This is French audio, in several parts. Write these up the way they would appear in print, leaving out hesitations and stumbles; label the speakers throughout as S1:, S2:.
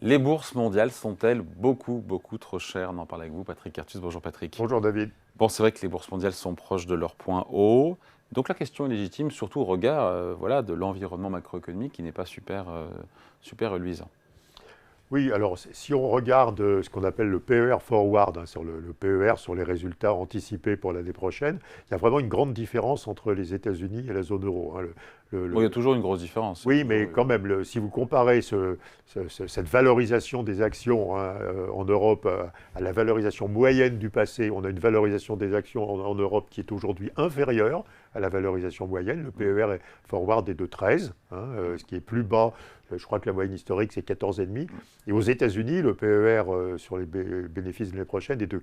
S1: Les bourses mondiales sont-elles beaucoup trop chères? On en parle avec vous, Patrick Artus. Bonjour Patrick.
S2: Bonjour David.
S1: Bon, c'est vrai que les bourses mondiales sont proches de leur point haut. Donc la question est légitime, surtout au regard voilà, de l'environnement macroéconomique qui n'est pas super reluisant.
S2: Oui, alors si on regarde ce qu'on appelle le PER forward, sur le PER sur les résultats anticipés pour l'année prochaine, il y a vraiment une grande différence entre les États-Unis et la zone euro.
S1: Bon, il y a toujours une grosse différence.
S2: Oui, mais quand même, si vous comparez cette valorisation des actions en Europe à la valorisation moyenne du passé, on a une valorisation des actions en Europe qui est aujourd'hui inférieure à la valorisation moyenne. Le PER forward est de 13, ce qui est plus bas. Je crois que la moyenne historique, c'est 14,5. Et aux États-Unis, le PER sur les bénéfices de l'année prochaine est de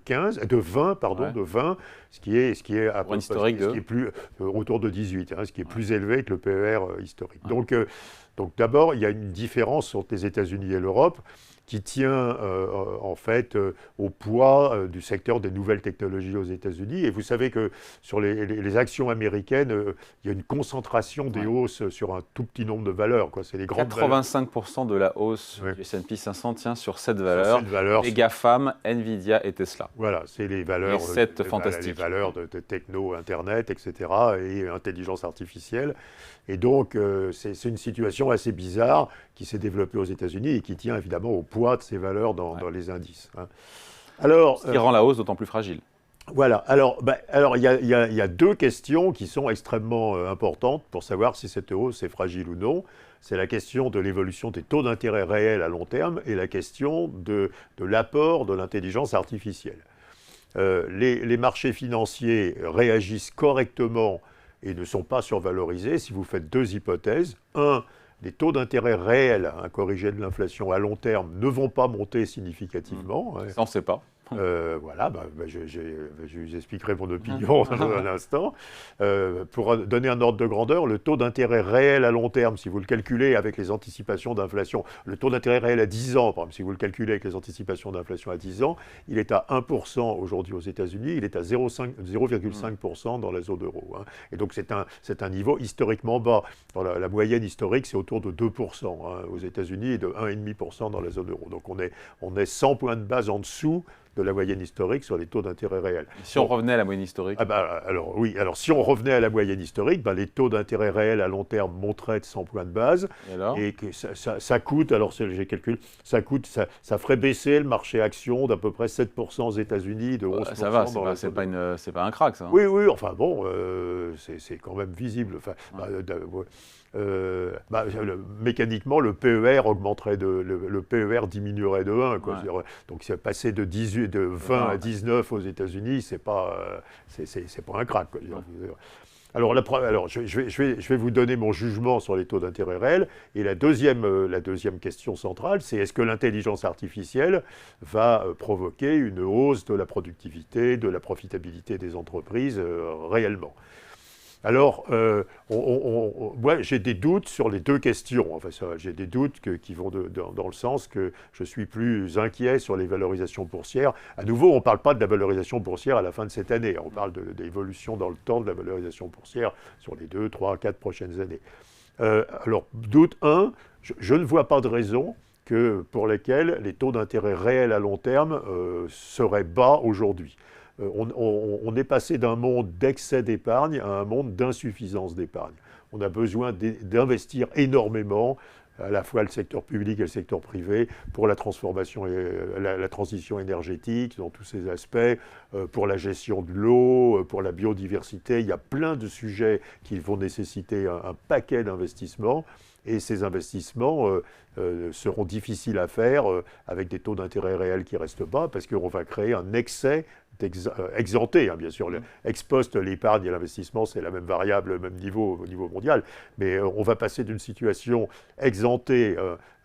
S2: 20, ce qui est à peu près, ce qui est plus autour de 18, ce qui est plus élevé que le PER historique. Donc d'abord, il y a une différence entre les États-Unis et l'Europe qui tient en fait au poids du secteur des nouvelles technologies aux États-Unis. Et vous savez que sur les actions américaines, il y a une concentration des hausses sur un tout petit nombre de valeurs. C'est les grandes
S1: 85% de la hausse du S&P 500 tient sur 7 valeurs, les GAFAM, Nvidia et Tesla.
S2: Voilà, c'est les valeurs,
S1: fantastiques.
S2: Les valeurs de techno, Internet, etc. et intelligence artificielle. Et donc, c'est une situation assez bizarre qui s'est développée aux États-Unis et qui tient évidemment au poids de ces valeurs dans les indices.
S1: Alors, ce qui rend la hausse d'autant plus fragile.
S2: Voilà. Alors, il y a deux questions qui sont extrêmement importantes pour savoir si cette hausse est fragile ou non. C'est la question de l'évolution des taux d'intérêt réels à long terme et la question de l'apport de l'intelligence artificielle. Les marchés financiers réagissent correctement et ne sont pas survalorisés si vous faites deux hypothèses. Un, les taux d'intérêt réels, corrigés de l'inflation à long terme, ne vont pas monter significativement.
S1: Ça, on ne sait pas.
S2: Voilà, je vous expliquerai mon opinion dans un instant. Pour donner un ordre de grandeur, le taux d'intérêt réel à long terme, si vous le calculez avec les anticipations d'inflation, le taux d'intérêt réel à 10 ans, par exemple, si vous le calculez avec les anticipations d'inflation à 10 ans, il est à 1% aujourd'hui aux États-Unis, il est à 0,5% dans la zone euro. Et donc c'est un niveau historiquement bas. Dans la moyenne historique, c'est autour de 2% aux États-Unis et de 1,5% dans la zone euro. Donc on est 100 points de base en dessous de la moyenne historique sur les taux d'intérêt réels.
S1: Si on revenait à la moyenne historique
S2: alors si on revenait à la moyenne historique, les taux d'intérêt réels à long terme monteraient de 100 points de base. Et que ça coûte, alors j'ai calculé, ça ferait baisser le marché action d'à peu près 7% aux États-Unis, de 11%.
S1: Ça va, c'est pas un crack, ça.
S2: Oui, enfin bon, c'est quand même visible. Enfin, mécaniquement, le PER augmenterait le PER diminuerait de 1. Donc c'est passé de 20 à 19 aux États-Unis, c'est pas un crack. Alors je vais vous donner mon jugement sur les taux d'intérêt réels. Et la deuxième question centrale, c'est est-ce que l'intelligence artificielle va provoquer une hausse de la productivité, de la profitabilité des entreprises réellement ? Alors, moi, j'ai des doutes sur les deux questions. Enfin, j'ai des doutes qui vont dans le sens que je suis plus inquiet sur les valorisations boursières. À nouveau, on ne parle pas de la valorisation boursière à la fin de cette année. On parle d'évolution dans le temps de la valorisation boursière sur les 2, 3, 4 prochaines années. Alors, doute 1, je ne vois pas de raison pour lesquelles les taux d'intérêt réels à long terme seraient bas aujourd'hui. On est passé d'un monde d'excès d'épargne à un monde d'insuffisance d'épargne. On a besoin d'investir énormément, à la fois le secteur public et le secteur privé, pour la transformation et la transition énergétique, dans tous ces aspects, pour la gestion de l'eau, pour la biodiversité. Il y a plein de sujets qui vont nécessiter un paquet d'investissements. Et ces investissements seront difficiles à faire avec des taux d'intérêt réels qui restent bas, parce qu'on va créer un excès exempté, bien sûr. Ex post, l'épargne et l'investissement, c'est la même variable, le même niveau au niveau mondial. Mais on va passer d'une situation exemptée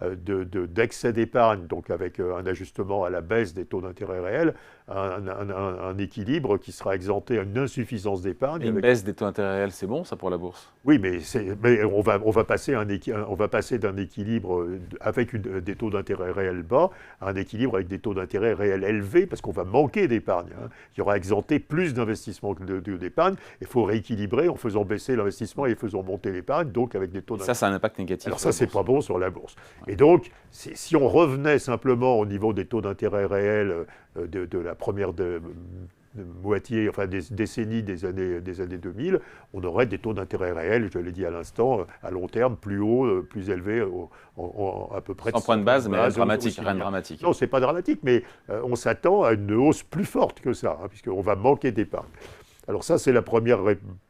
S2: d'excès d'épargne, donc avec un ajustement à la baisse des taux d'intérêt réels, un équilibre qui sera exempté à une insuffisance d'épargne.
S1: Une baisse des taux d'intérêt réels, c'est bon, ça, pour la bourse?
S2: Oui, mais on va passer d'un équilibre avec des taux d'intérêt réels bas à un équilibre avec des taux d'intérêt réels élevés, parce qu'on va manquer d'épargne. hein. Il y aura exempté plus d'investissement que d'épargne. Il faut rééquilibrer en faisant baisser l'investissement et en faisant monter l'épargne, donc avec des taux d'intérêt.
S1: Ça a un impact négatif.
S2: Alors ça, c'est pas bon sur la bourse. Ouais. Et donc, si on revenait simplement au niveau des taux d'intérêt réels de la première moitié, enfin des décennies des années 2000, on aurait des taux d'intérêt réels, je l'ai dit à l'instant, à long terme, plus hauts, plus élevés, à peu près.
S1: En point de base, mais rien de dramatique, rien de dramatique.
S2: Non, c'est pas dramatique, mais on s'attend à une hausse plus forte que ça, hein, puisqu'on va manquer d'épargne. Alors ça, c'est la première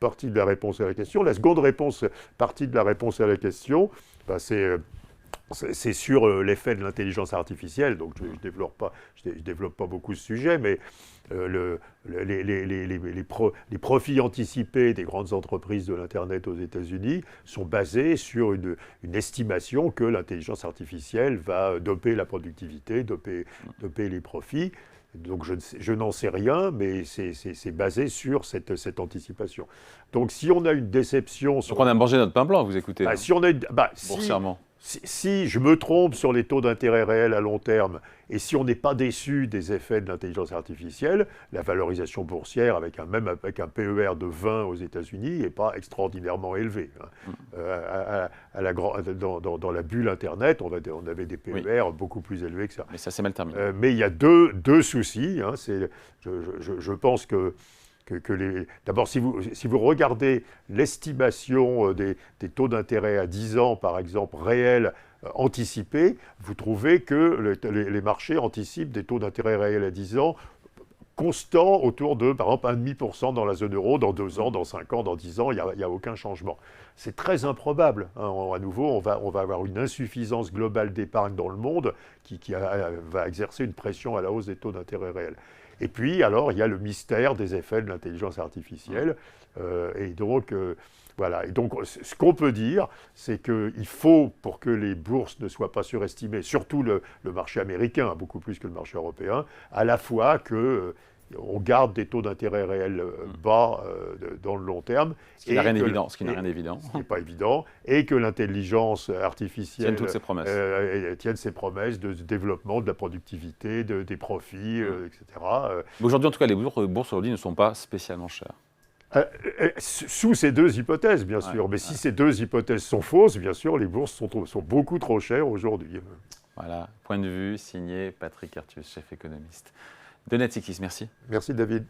S2: partie de la réponse à la question. La seconde partie de la réponse à la question, ben, c'est sur l'effet de l'intelligence artificielle. Donc je ne développe pas beaucoup ce sujet, mais les profits anticipés des grandes entreprises de l'Internet aux États-Unis sont basés sur une estimation que l'intelligence artificielle va doper la productivité, doper les profits. Donc je n'en sais rien, mais c'est basé sur cette anticipation. Donc si on a une déception...
S1: Donc on a mangé notre pain blanc, vous écoutez.
S2: Bah, si on a
S1: boursièrement.
S2: Si je me trompe sur les taux d'intérêt réels à long terme, et si on n'est pas déçu des effets de l'intelligence artificielle, la valorisation boursière, même avec un PER de 20 aux États-Unis, n'est pas extraordinairement élevée. Hein. Dans la bulle Internet, on avait des PER beaucoup plus élevés que ça.
S1: Mais ça, c'est mal terminé.
S2: Mais il y a deux soucis. Hein. Je pense que d'abord, si vous regardez l'estimation des taux d'intérêt à 10 ans, par exemple, réels anticipés, vous trouvez que les marchés anticipent des taux d'intérêt réels à 10 ans constants autour de, par exemple, 1,5% dans la zone euro, dans 2 ans, dans 5 ans, dans 10 ans, il n'y a aucun changement. C'est très improbable. Hein. À nouveau, on va avoir une insuffisance globale d'épargne dans le monde qui va exercer une pression à la hausse des taux d'intérêt réels. Et puis, alors, il y a le mystère des effets de l'intelligence artificielle. Voilà. Et donc, ce qu'on peut dire, c'est qu'il faut, pour que les bourses ne soient pas surestimées, surtout le marché américain, beaucoup plus que le marché européen, à la fois qu'on garde des taux d'intérêt réels bas dans le long terme.
S1: Ce qui n'a rien d'évident. Ce qui n'est
S2: pas évident. Et que l'intelligence artificielle
S1: tienne
S2: ses promesses de développement, de la productivité, des profits, etc.
S1: Aujourd'hui, en tout cas, les bourses aujourd'hui ne sont pas spécialement chères.
S2: Sous ces deux hypothèses, bien sûr. Mais si ces deux hypothèses sont fausses, bien sûr, les bourses sont beaucoup trop chères aujourd'hui.
S1: Voilà, point de vue signé Patrick Artus, chef économiste de Natixis. Merci.
S2: Merci David.